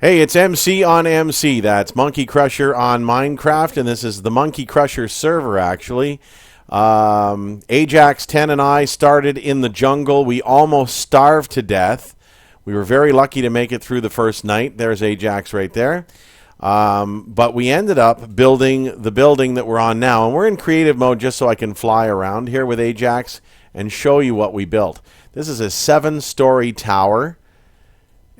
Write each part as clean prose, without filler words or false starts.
Hey, it's MC on MC. That's MonkeyCrushR on Minecraft, and this is the MonkeyCrushR server, actually. Ajax 10 and I started in the jungle. We almost starved to death. We were very lucky to make it through the first night. There's Ajax right there. But we ended up building the building that we're on now. And we're in creative mode just so I can fly around here with Ajax and show you what we built. This is a 7-story tower.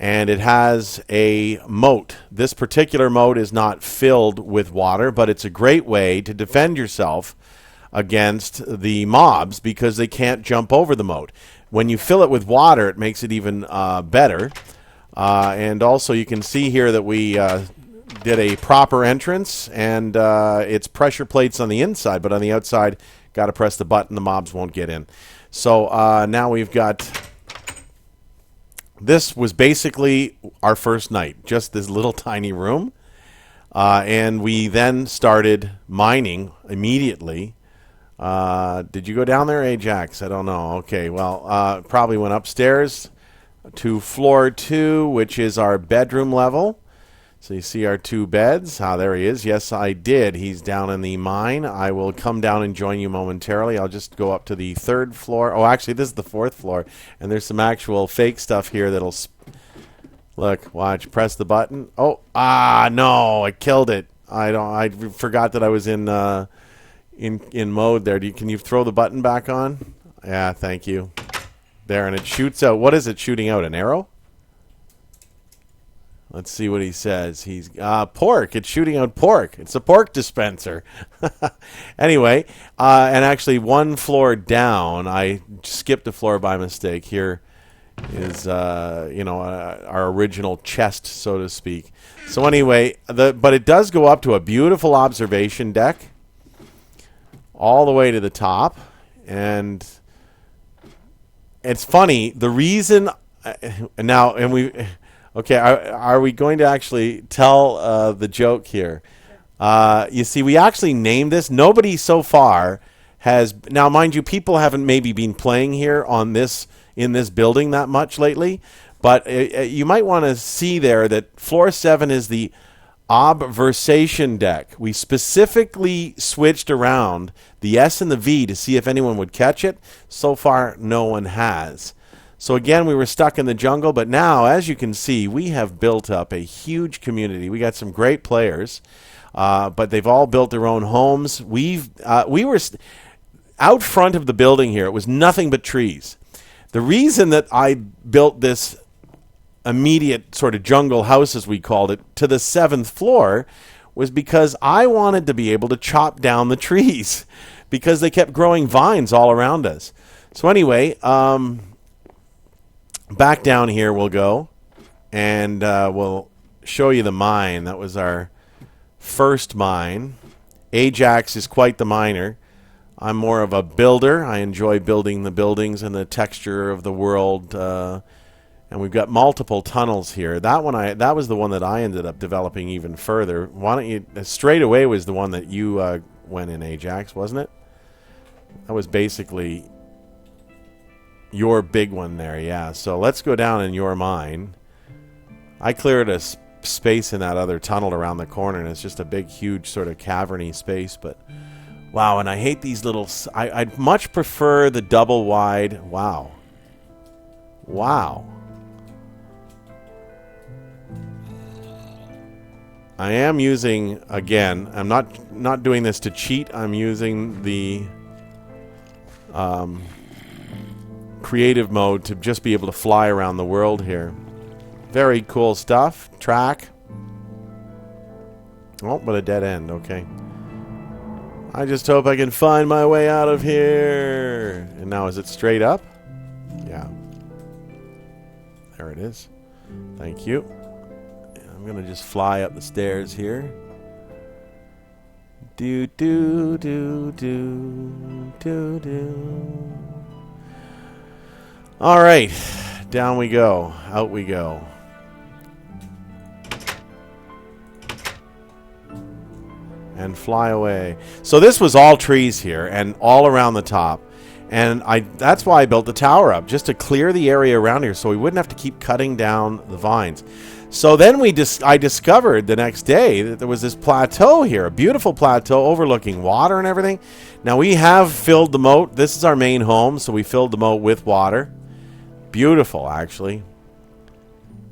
And it has a moat. This particular moat is not filled with water, but it's a great way to defend yourself against the mobs because they can't jump over the moat. When you fill it with water, it makes it even better. And also you can see here that we did a proper entrance, and it's pressure plates on the inside, but on the outside, got to press the button, the mobs won't get in. So now we've got... This was basically our first night, just this little tiny room. And we then started mining immediately. Did you go down there, Ajax? I don't know. Okay, well, probably went upstairs to floor 2, which is our bedroom level. So you see our 2 beds. There he is. Yes, I did. He's down in the mine. I will come down and join you momentarily. I'll just go up to the 3rd floor. Oh, actually, this is the 4th floor. And there's some actual fake stuff here that'll... Look, watch. Press the button. Oh, no. I killed it. I forgot that I was in mode there. Can you throw the button back on? Yeah, thank you. There, and it shoots out. What is it shooting out? An arrow? Let's see what he says. He's pork. It's shooting out pork. It's a pork dispenser. Anyway, and actually 1 floor down, I skipped a floor by mistake. Here is our original chest, so to speak. So anyway, but it does go up to a beautiful observation deck, all the way to the top, and it's funny. The reason now, and we. Okay, are we going to actually tell the joke here? You see, we actually named this. Nobody so far has... Now, mind you, people haven't maybe been playing here in this building that much lately. But you might want to see there that floor 7 is the obversation deck. We specifically switched around the S and the V to see if anyone would catch it. So far, no one has. So again, we were stuck in the jungle, but now, as you can see, we have built up a huge community. We got some great players, but they've all built their own homes. We were out front of the building here. It was nothing but trees. The reason that I built this immediate sort of jungle house, as we called it, to the 7th floor was because I wanted to be able to chop down the trees because they kept growing vines all around us. So anyway... back down here we'll go, and we'll show you the mine. That was our first mine. Ajax is quite the miner. I'm more of a builder. I enjoy building the buildings and the texture of the world. And we've got multiple tunnels here. That was the one that I ended up developing even further. Why don't you... Straight away was the one that you went in, Ajax, wasn't it? That was basically... your big one there, yeah. So let's go down in your mine. I cleared a space in that other tunnel around the corner, and it's just a big, huge sort of caverny space. But wow, and I hate these little... I'd much prefer the double wide... Wow. Wow. I am using, again, I'm not doing this to cheat. I'm using the... creative mode to just be able to fly around the world here. Very cool stuff. Track. Oh, but a dead end. Okay. I just hope I can find my way out of here. And now is it straight up? Yeah. There it is. Thank you. I'm going to just fly up the stairs here. Do, do, do, do, do, do. All right, down we go, out we go. And fly away. So this was all trees here and all around the top. And that's why I built the tower up, just to clear the area around here so we wouldn't have to keep cutting down the vines. So then I discovered the next day that there was this plateau here, a beautiful plateau overlooking water and everything. Now we have filled the moat. This is our main home, so we filled the moat with water. Beautiful, actually.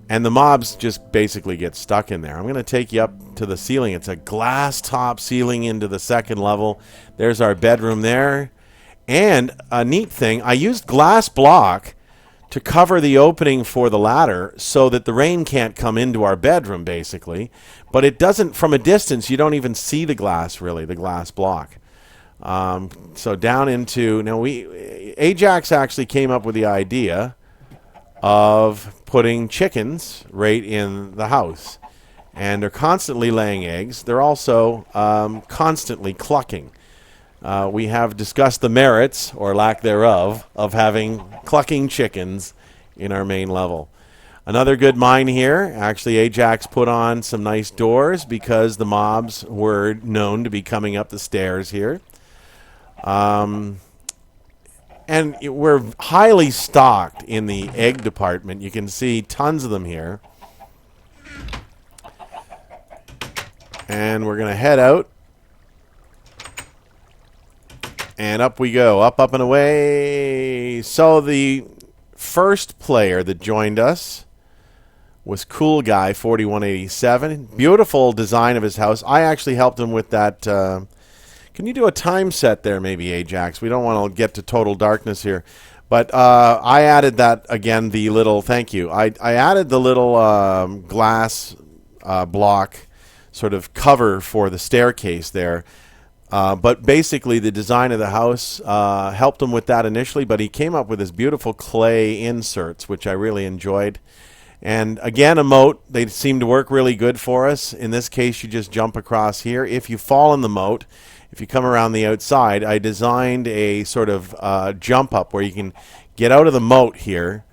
And the mobs just basically get stuck in there. I'm going to take you up to the ceiling. It's a glass top ceiling into the second level. There's our bedroom there. And a neat thing, I used glass block to cover the opening for the ladder so that the rain can't come into our bedroom, basically. But it doesn't, from a distance, you don't even see the glass, really, the glass block. So down into, now Ajacks actually came up with the idea of putting chickens right in the house. And they're constantly laying eggs. They're also constantly clucking. We have discussed the merits, or lack thereof, of having clucking chickens in our main level. Another good mine here. Actually, Ajacks put on some nice doors because the mobs were known to be coming up the stairs here. And we're highly stocked in the egg department. You can see tons of them here. And we're going to head out. And up we go, up and away. So the first player that joined us was Cool Guy 4187. Beautiful design of his house. I actually helped him with that. Can you do a time set there, maybe, Ajacks? We don't want to get to total darkness here. But I added that, again, the little, thank you. I added the little glass block sort of cover for the staircase there. But basically, the design of the house helped him with that initially, but he came up with his beautiful clay inserts, which I really enjoyed. And again, a moat. They seem to work really good for us. In this case, you just jump across here. If you fall in the moat, if you come around the outside, I designed a sort of jump up where you can get out of the moat here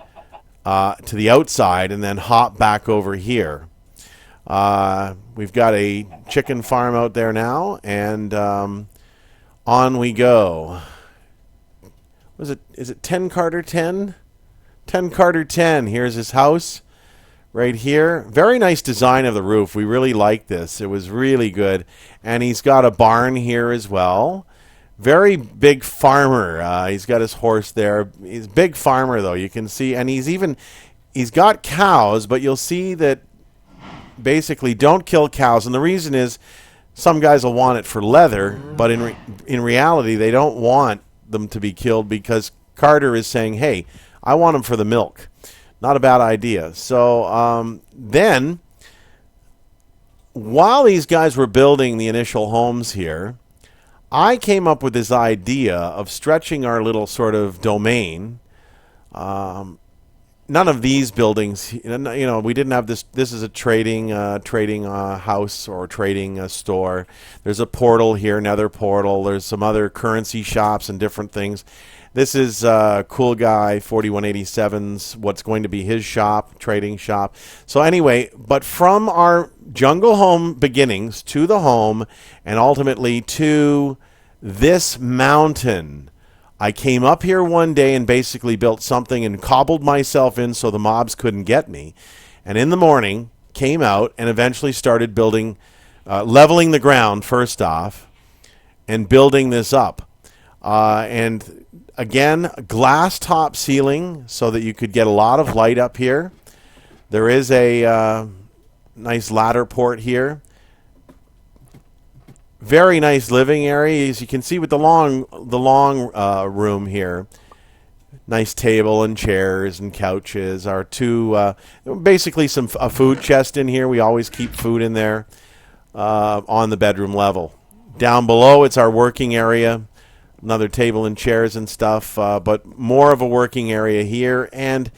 to the outside and then hop back over here. We've got a chicken farm out there now, and on we go. Is it 10 Carter 10? 10 Carter 10. Here's his house right here. Very nice design of the roof. We really like this. It was really good. And he's got a barn here as well. Very big farmer. He's got his horse there. He's a big farmer, though. You can see, and he's got cows, but you'll see that basically don't kill cows. And the reason is some guys will want it for leather, but in reality, they don't want them to be killed because Carter is saying, hey, I want them for the milk. Not a bad idea. So then, while these guys were building the initial homes here, I came up with this idea of stretching our little sort of domain. None of these buildings, we didn't have this. This is a trading house or trading store. There's a portal here, another portal. There's some other currency shops and different things. This is Cool Guy 4187's, what's going to be his shop, trading shop. So anyway, but from our jungle home beginnings to the home and ultimately to this mountain, I came up here one day and basically built something and cobbled myself in so the mobs couldn't get me. And in the morning, came out and eventually started building, leveling the ground first off and building this up. And again, glass top ceiling so that you could get a lot of light up here. There is a nice ladder port here. Very nice living area, as you can see with the long room here. Nice table and chairs and couches. Our two, basically a food chest in here. We always keep food in there on the bedroom level. Down below, it's our working area. Another table and chairs and stuff, but more of a working area here. And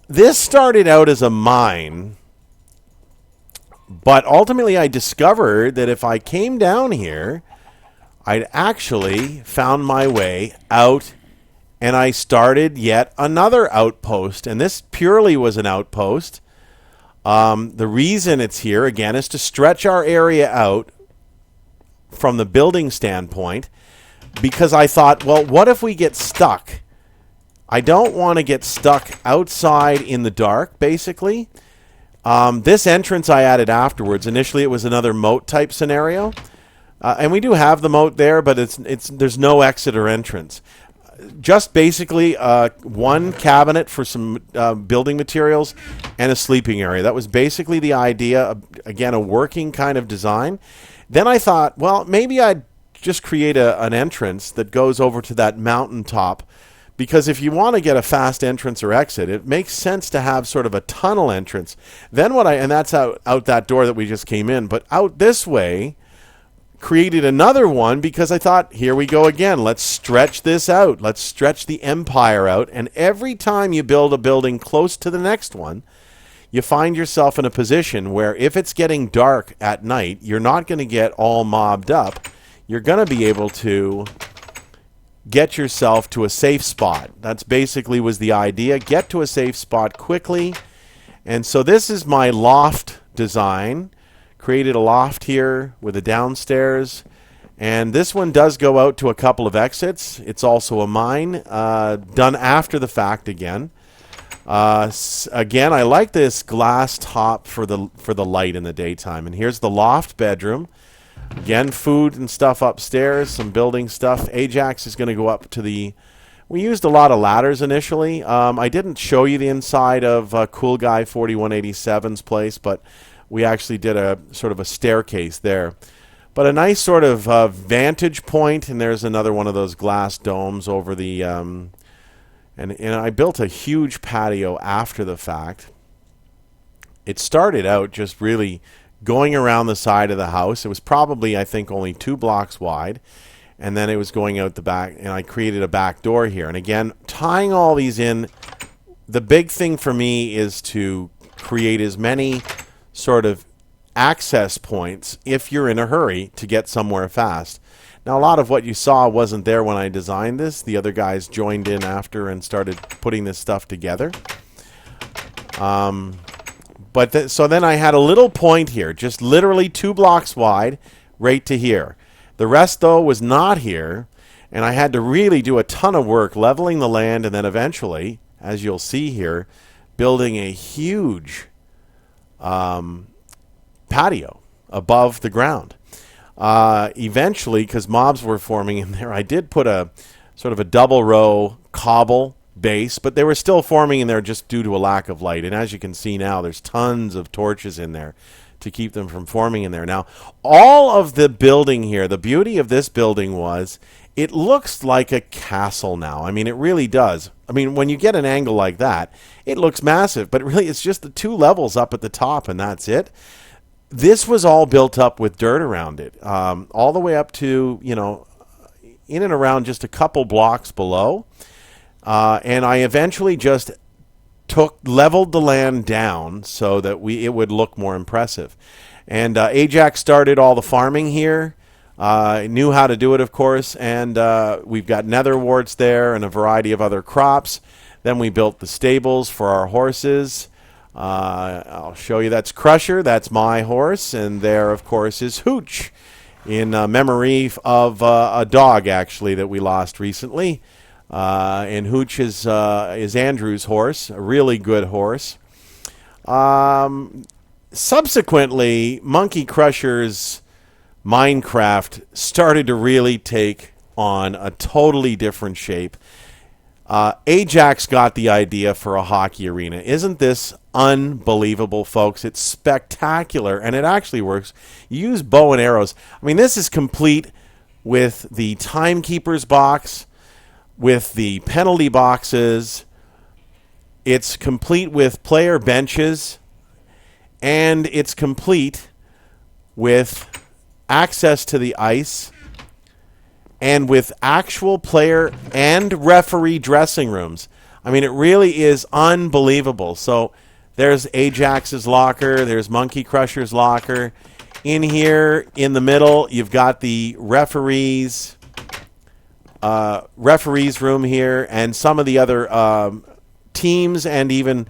this started out as a mine, but ultimately I discovered that if I came down here, I'd actually found my way out, and I started yet another outpost. And this purely was an outpost. The reason it's here, again, is to stretch our area out from the building standpoint. because I thought, well, what if we get stuck? I don't want to get stuck outside in the dark, basically. This entrance I added afterwards. Initially, it was another moat type scenario. And we do have the moat there, but there's no exit or entrance. Just basically one cabinet for some building materials and a sleeping area. That was basically the idea. Again, a working kind of design. Then I thought, well, maybe I'd just create an entrance that goes over to that mountaintop, because if you want to get a fast entrance or exit, it makes sense to have sort of a tunnel entrance. Then and that's out that door that we just came in, but out this way, created another one because I thought, here we go again. Let's stretch this out. Let's stretch the empire out. And every time you build a building close to the next one, you find yourself in a position where if it's getting dark at night, you're not going to get all mobbed up. You're going to be able to get yourself to a safe spot. That's basically was the idea. Get to a safe spot quickly. And so this is my loft design. Created a loft here with a downstairs. And this one does go out to a couple of exits. It's also a mine, done after the fact again. Again, I like this glass top for the light in the daytime. And here's the loft bedroom. Again, food and stuff upstairs, some building stuff. Ajax is going to go up to the... We used a lot of ladders initially. I didn't show you the inside of Cool Guy 4187's place, but we actually did a sort of a staircase there. But a nice sort of vantage point, and there's another one of those glass domes over the... And I built a huge patio after the fact. It started out just really going around the side of the house. It was probably, I think, only 2 blocks wide. And then it was going out the back, and I created a back door here. And again, tying all these in, the big thing for me is to create as many sort of access points if you're in a hurry to get somewhere fast. Now, a lot of what you saw wasn't there when I designed this. The other guys joined in after and started putting this stuff together. So then I had a little point here, just literally 2 blocks wide, right to here. The rest, though, was not here, and I had to really do a ton of work leveling the land, and then eventually, as you'll see here, building a huge patio above the ground. Eventually, because mobs were forming in there, I did put a sort of a double row cobble base, but they were still forming in there just due to a lack of light. And as you can see now, there's tons of torches in there to keep them from forming in there. Now, all of the building here, the beauty of this building was it looks like a castle now. I mean, it really does. I mean, when you get an angle like that, it looks massive, but really it's just the 2 levels up at the top, and that's it. This was all built up with dirt around it, all the way up to, in and around just a couple blocks below. And I eventually just leveled the land down so that it would look more impressive. And Ajax started all the farming here. Knew how to do it, of course, and we've got nether warts there and a variety of other crops. Then we built the stables for our horses. I'll show you. That's Crusher. That's my horse. And there, of course, is Hooch, in memory of a dog, actually, that we lost recently. And Hooch is Andrew's horse, a really good horse. Subsequently, MonkeyCrushR's Minecraft started to really take on a totally different shape. Ajax got the idea for a hockey arena. Isn't this unbelievable, folks? It's spectacular, and it actually works. You use bow and arrows. I mean, this is complete with the timekeeper's box, with the penalty boxes. It's complete with player benches, and it's complete with access to the ice, and with actual player and referee dressing rooms. I mean, it really is unbelievable. So there's Ajax's locker. There's MonkeyCrushR's locker. In here, in the middle, you've got the referee's room here, and some of the other teams, and even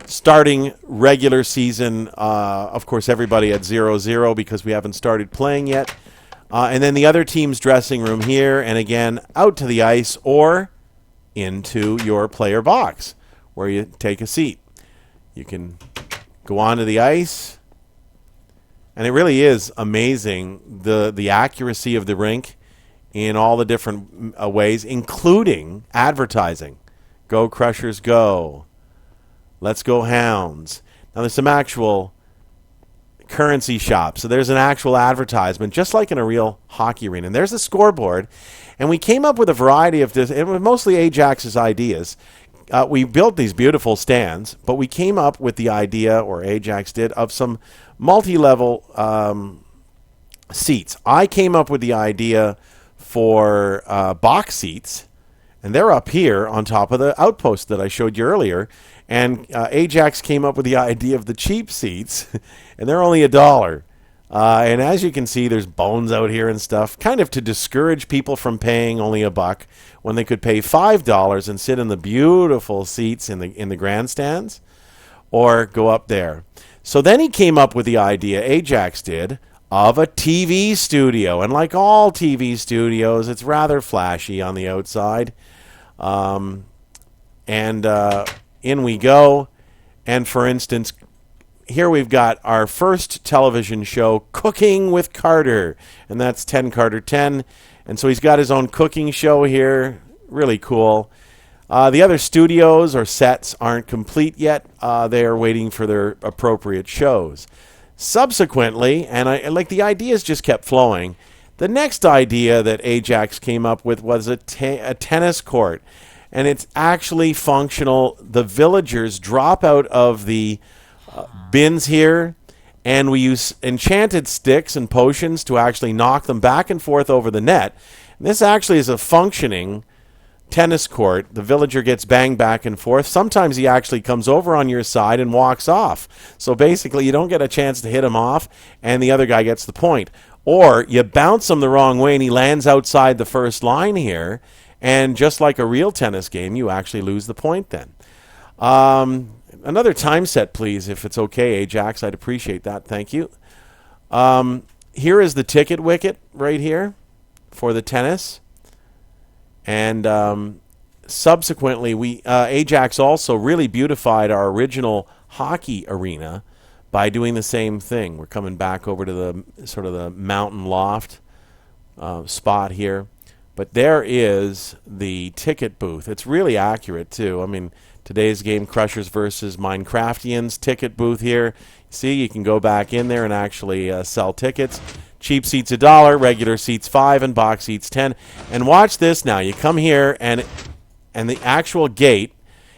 starting regular season. Of course, everybody at 0-0 because we haven't started playing yet. And then the other team's dressing room here, and again, out to the ice or into your player box where you take a seat. You can go onto the ice, and it really is amazing the accuracy of the rink in all the different ways, including advertising. Go Crushers Go. Let's Go Hounds. Now there's some actual currency shop. So there's an actual advertisement, just like in a real hockey arena. And there's a scoreboard. And we came up with a variety of this. It was mostly Ajax's ideas. We built these beautiful stands, but we came up with the idea, or Ajax did, of some multi-level seats. I came up with the idea for box seats, and they're up here on top of the outpost that I showed you earlier. And Ajax came up with the idea of the cheap seats, and they're only $1. And as you can see, there's bones out here and stuff, kind of to discourage people from paying only $1 when they could pay $5 and sit in the beautiful seats in the grandstands, or go up there. So then he came up with the idea, Ajax did, of a TV studio. And like all TV studios, it's rather flashy on the outside. In we go. And for instance, here we've got our first television show, Cooking with Carter. And that's 10 Carter 10. And so he's got his own cooking show here. Really cool. The other studios or sets aren't complete yet. They are waiting for their appropriate shows. Subsequently, and the ideas just kept flowing, the next idea that Ajax came up with was a tennis court. And it's actually functional. The villagers drop out of the bins here, and we use enchanted sticks and potions to actually knock them back and forth over the net. And this actually is a functioning tennis court. The villager gets banged back and forth. Sometimes he actually comes over on your side and walks off. So basically, you don't get a chance to hit him off, and the other guy gets the point. Or you bounce him the wrong way, and he lands outside the first line here. And just like a real tennis game, you actually lose the point then. Another time set, please, if it's okay, Ajax. I'd appreciate that. Thank you. Here is the ticket wicket right here for the tennis. And subsequently, Ajax also really beautified our original hockey arena by doing the same thing. We're coming back over to the sort of the mountain loft spot here. But there is the ticket booth. It's really accurate, too. I mean, today's game, Crushers versus Minecraftians, ticket booth here. See, you can go back in there and actually sell tickets. Cheap seats $1, regular seats $5, and box seats $10. And watch this now. You come here, and the actual gate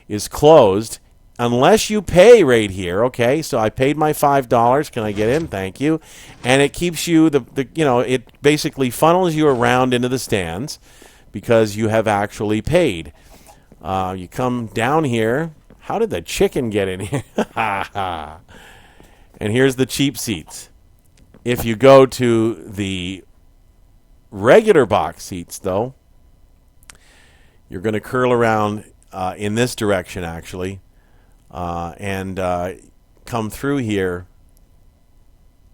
is closed unless you pay right here. Okay, so I paid my $5. Can I get in? Thank you. And it keeps you it basically funnels you around into the stands because you have actually paid. You come down here. How did the chicken get in here? And here's the cheap seats. If you go to the regular box seats, though, you're going to curl around in this direction, actually, and come through here.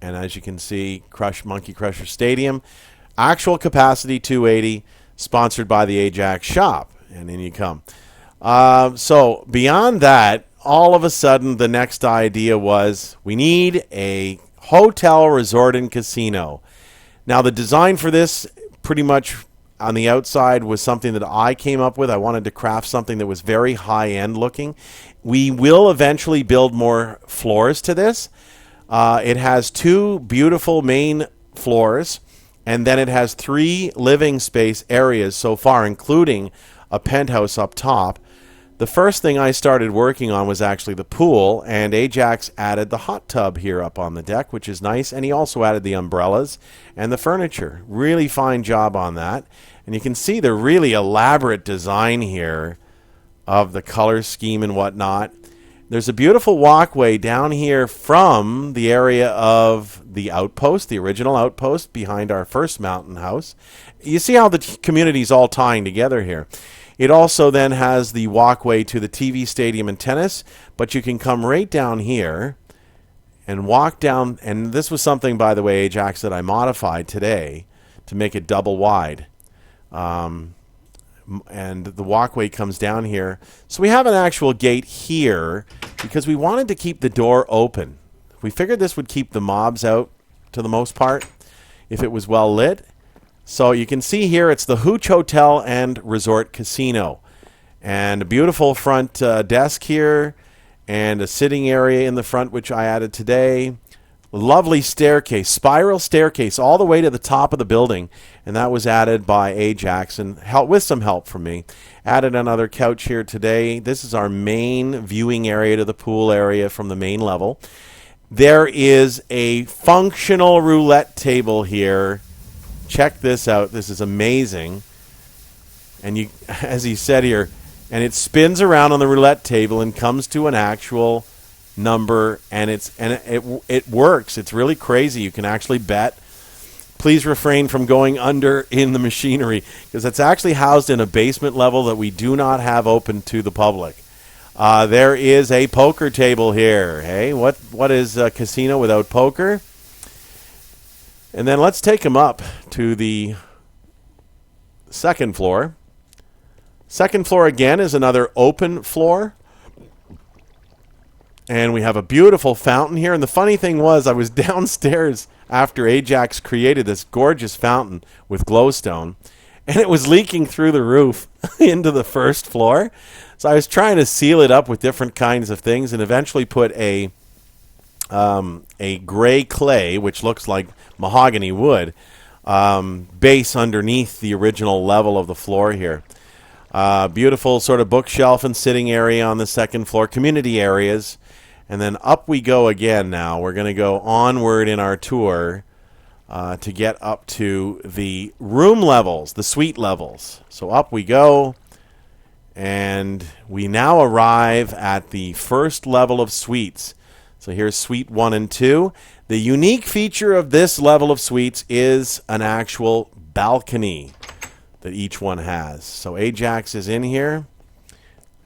And as you can see, MonkeyCrushR Stadium, actual capacity 280, sponsored by the Ajax shop. And in you come. So beyond that, all of a sudden, the next idea was we need a hotel, resort, and casino. Now, the design for this pretty much on the outside was something that I came up with. I wanted to craft something that was very high-end looking. We will eventually build more floors to this. It has 2 beautiful main floors, and then it has 3 living space areas so far, including a penthouse up top. The first thing I started working on was actually the pool, and Ajax added the hot tub here up on the deck, which is nice, and he also added the umbrellas and the furniture. Really fine job on that. And you can see the really elaborate design here of the color scheme and whatnot. There's a beautiful walkway down here from the area of the outpost, the original outpost behind our first mountain house. You see how the community is all tying together here. It also then has the walkway to the TV stadium and tennis, but you can come right down here and walk down, and this was something, by the way, Ajax, that I modified today to make it double wide. And the walkway comes down here. So we have an actual gate here because we wanted to keep the door open. We figured this would keep the mobs out to the most part if it was well lit. So you can see here it's the Hooch Hotel and Resort Casino. And a beautiful front desk here and a sitting area in the front, which I added today. Lovely staircase, spiral staircase all the way to the top of the building, and that was added by Ajacks and with some help from me. Added another couch here today. This is our main viewing area to the pool area from the main level. There is a functional roulette table here. Check this out. This is amazing. And you, as he said here, and it spins around on the roulette table and comes to an actual number, and it works. It's really crazy. You can actually bet. Please refrain from going under in the machinery because it's actually housed in a basement level that we do not have open to the public. There is a poker table here. Hey, what is a casino without poker? And then let's take them up to the second floor. Second floor again is another open floor. And we have a beautiful fountain here. And the funny thing was, I was downstairs after Ajacks created this gorgeous fountain with glowstone, and it was leaking through the roof into the first floor. So I was trying to seal it up with different kinds of things, and eventually put a gray clay, which looks like mahogany wood, base underneath the original level of the floor here. Beautiful sort of bookshelf and sitting area on the second floor, community areas. And then up we go again now. We're going to go onward in our tour to get up to the room levels, the suite levels. So up we go, and we now arrive at the first level of suites. So here's suite 1 and 2. The unique feature of this level of suites is an actual balcony that each one has. So Ajacks is in here.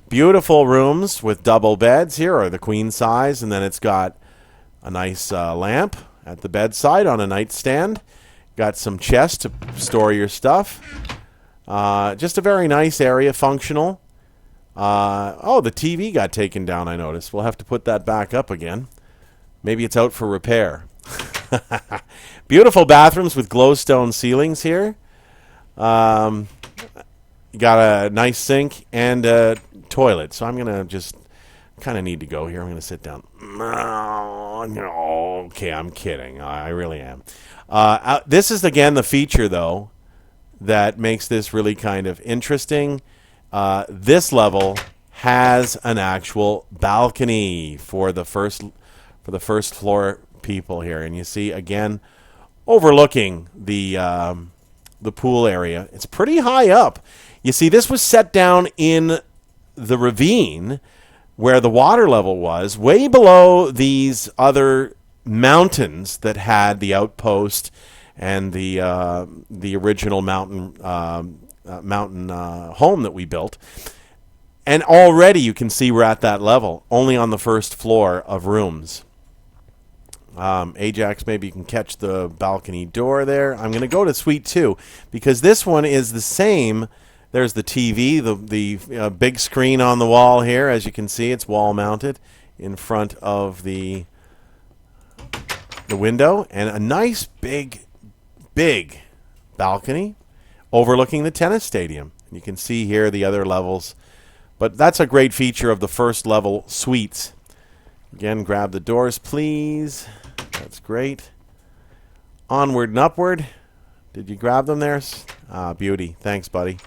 Beautiful rooms with double beds. Here are the queen size, and then it's got a nice lamp at the bedside on a nightstand. Got some chests to store your stuff. Just a very nice area, functional. Oh, the TV got taken down, I noticed. We'll have to put that back up again. Maybe it's out for repair. Beautiful bathrooms with glowstone ceilings here. You got a nice sink and a toilet. So I'm going to just kind of need to go here. I'm going to sit down. Okay, I'm kidding. I really am. This is, again, the feature, though, that makes this really kind of interesting. This level has an actual balcony for the first floor people here. And you see, again, overlooking the pool area. It's pretty high up. You see, this was set down in the ravine where the water level was, way below these other mountains that had the outpost and the original mountain home that we built. And already you can see we're at that level, only on the first floor of rooms. Ajacks, maybe you can catch the balcony door there. I'm going to go to Suite 2 because this one is the same. There's the TV, the big screen on the wall here. As you can see, it's wall mounted in front of the window, and a nice big balcony overlooking the tennis stadium. You can see here the other levels, but that's a great feature of the first level suites. Again, grab the doors, please. That's great. Onward and upward. Did you grab them there? Beauty. Thanks, buddy.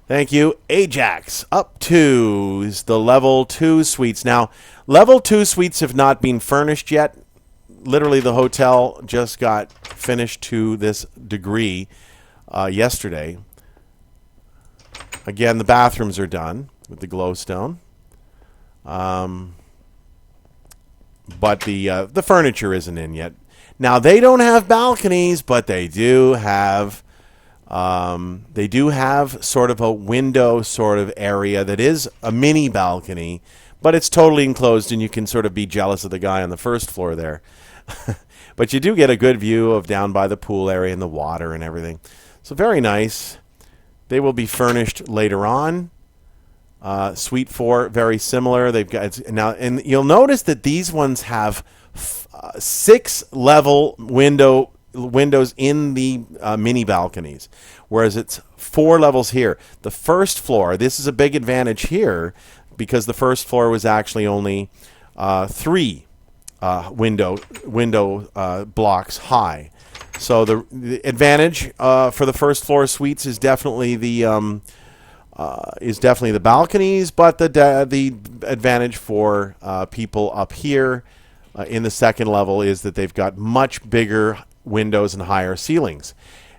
Thank you. Ajacks. Up to is the level 2 suites. Now, level 2 suites have not been furnished yet. Literally, the hotel just got finished to this degree yesterday. Again, the bathrooms are done with the glowstone. But the furniture isn't in yet. Now, they don't have balconies, but they do have sort of a window sort of area that is a mini balcony, but it's totally enclosed, and you can sort of be jealous of the guy on the first floor there. But you do get a good view of down by the pool area and the water and everything. So very nice. They will be furnished later on. Suite 4, very similar. They've got now, and you'll notice that these ones have 6-level windows in the mini balconies, whereas it's 4 levels here. The first floor, this is a big advantage here because the first floor was actually only 3 window blocks high. So the advantage for the first floor suites is definitely the balconies, but the advantage for people up here in the second level is that they've got much bigger windows and higher ceilings.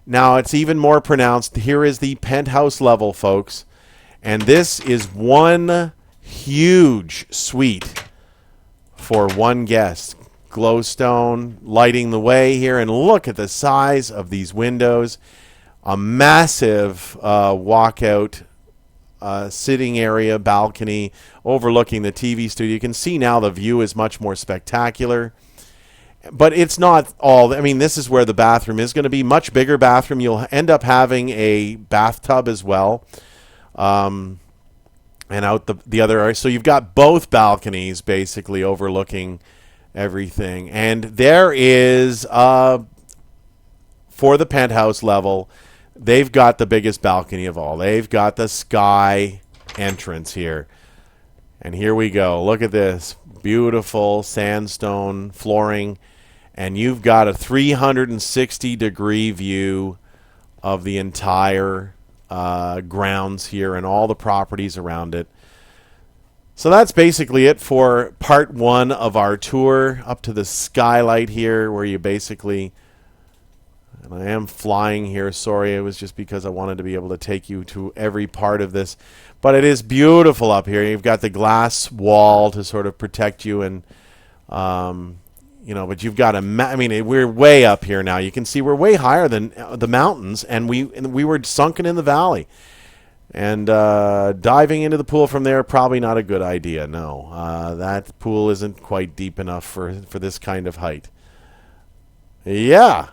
Now it's even more pronounced. Here is the penthouse level, folks, and this is one huge suite for one guest. Glowstone lighting the way here, and look at the size of these windows. A massive walkout sitting area, balcony overlooking the TV studio. You can see now the view is much more spectacular. But it's not all. I mean, this is where the bathroom is going to be. Much bigger bathroom. You'll end up having a bathtub as well. And out the other area. So you've got both balconies basically overlooking everything. And there is, for the penthouse level, they've got the biggest balcony of all. They've got the sky entrance here. And here we go. Look at this. Beautiful sandstone flooring. And you've got a 360-degree view of the entire grounds here and all the properties around it. So that's basically it for part 1 of our tour up to the skylight here, where you basically, and I am flying here, sorry, it was just because I wanted to be able to take you to every part of this. But it is beautiful up here. You've got the glass wall to sort of protect you, and but you've got we're way up here now. You can see we're way higher than the mountains, and we were sunken in the valley. And diving into the pool from there, probably not a good idea. No, that pool isn't quite deep enough for this kind of height. Yeah.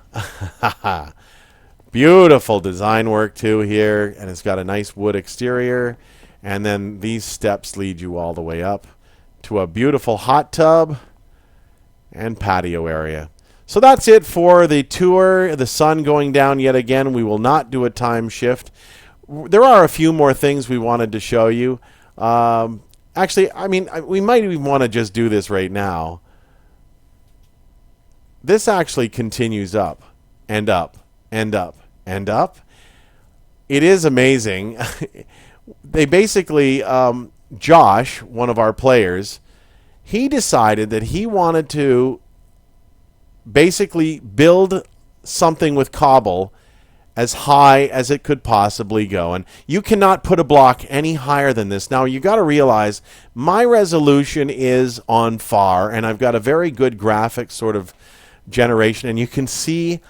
Beautiful design work too here, and it's got a nice wood exterior. And then these steps lead you all the way up to a beautiful hot tub and patio area. So that's it for the tour. The sun going down yet again. We will not do a time shift. There are a few more things we wanted to show you. Actually, we might even want to just do this right now. This actually continues up and up and up and up. It is amazing. They basically, Josh, one of our players, he decided that he wanted to basically build something with cobble as high as it could possibly go. And you cannot put a block any higher than this. Now, you got to realize my resolution is on far, and I've got a very good graphic sort of generation, and you can see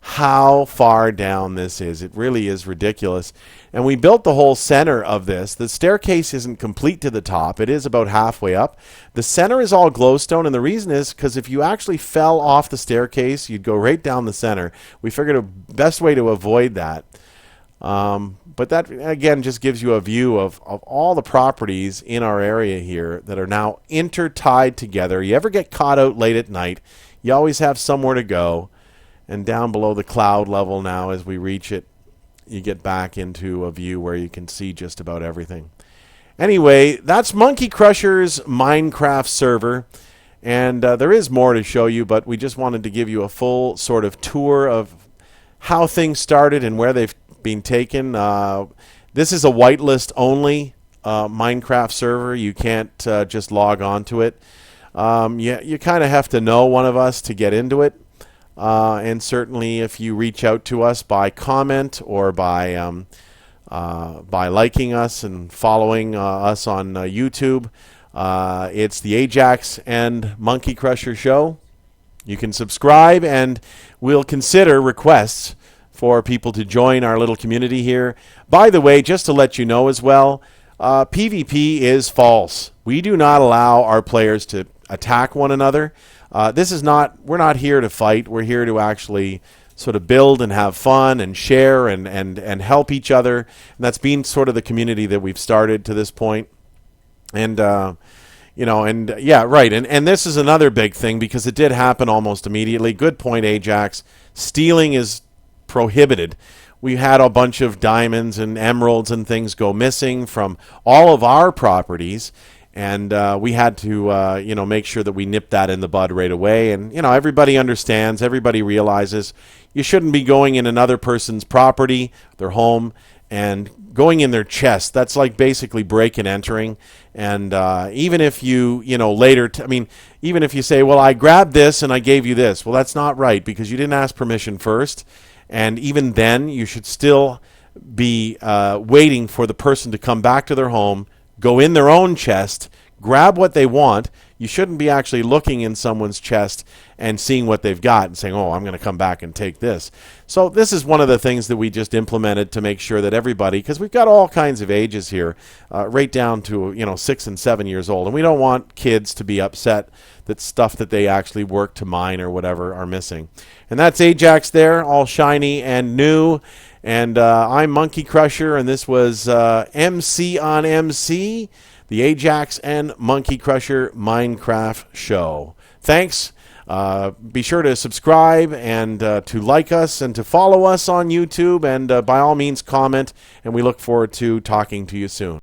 how far down this is. It really is ridiculous. And we built the whole center of this. The staircase isn't complete to the top. It is about halfway up. The center is all glowstone, and the reason is because if you actually fell off the staircase, you'd go right down the center. We figured a best way to avoid that. But that, again, just gives you a view of all the properties in our area here that are now intertied together. You ever get caught out late at night, you always have somewhere to go. And down below the cloud level now, as we reach it, you get back into a view where you can see just about everything. Anyway, that's MonkeyCrushR's Minecraft server. And there is more to show you, but we just wanted to give you a full sort of tour of how things started and where they've been taken. This is a whitelist only Minecraft server. You can't just log on to it. You kind of have to know one of us to get into it. And certainly if you reach out to us by comment or by liking us and following us on YouTube, it's the Ajacks and MonkeyCrushR show. You can subscribe, and we'll consider requests for people to join our little community here. By the way, just to let you know as well, PvP is false. We do not allow our players to attack one another. We're not here to fight. We're here to actually sort of build and have fun and share and help each other. And that's been sort of the community that we've started to this point. And, yeah, right. And this is another big thing because it did happen almost immediately. Good point, Ajax. Stealing is prohibited. We had a bunch of diamonds and emeralds and things go missing from all of our properties. And we had to, make sure that we nipped that in the bud right away. And, everybody understands, everybody realizes you shouldn't be going in another person's property, their home, and going in their chest. That's like basically break and entering. And even if you, later, even if you say, well, I grabbed this and I gave you this. Well, that's not right because you didn't ask permission first. And even then, you should still be waiting for the person to come back to their home, go in their own chest, grab what they want. You shouldn't be actually looking in someone's chest and seeing what they've got and saying, oh, I'm going to come back and take this. So this is one of the things that we just implemented to make sure that everybody, because we've got all kinds of ages here, right down to 6 and 7 years old, and we don't want kids to be upset that stuff that they actually work to mine or whatever are missing. And that's Ajax there, all shiny and new. And I'm MonkeyCrushR, and this was MC on MC, the Ajacks and MonkeyCrushR Minecraft show. Thanks. Be sure to subscribe and to like us and to follow us on YouTube. And by all means, comment. And we look forward to talking to you soon.